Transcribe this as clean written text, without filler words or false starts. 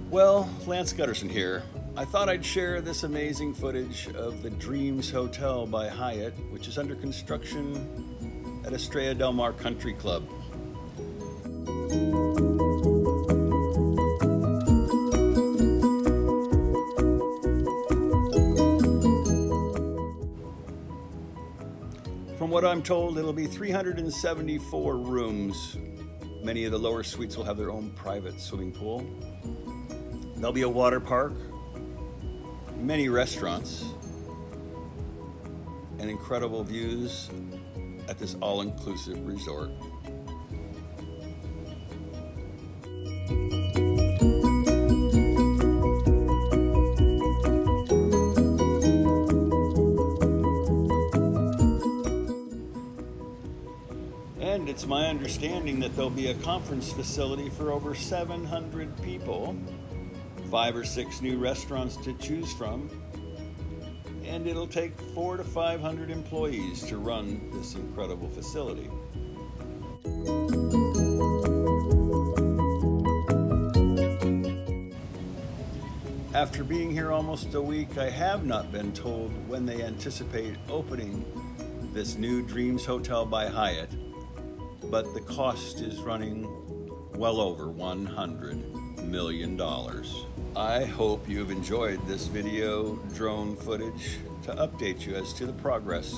Well, Lance Gutterson here. I thought I'd share this amazing footage of the Dreams Hotel by Hyatt, which is under construction at Estrella Del Mar Country Club. From what I'm told, it'll be 374 rooms. Many of the lower suites will have their own private swimming pool. There'll be a water park, many restaurants, and incredible views at this all-inclusive resort. And it's my understanding that there'll be a conference facility for over 700 people, 5 or 6 new restaurants to choose from, and it'll take 400 to 500 employees to run this incredible facility. After being here almost a week, I have not been told when they anticipate opening this new Dreams Hotel by Hyatt, but the cost is running well over $100 million. I hope you've enjoyed this video drone footage to update you as to the progress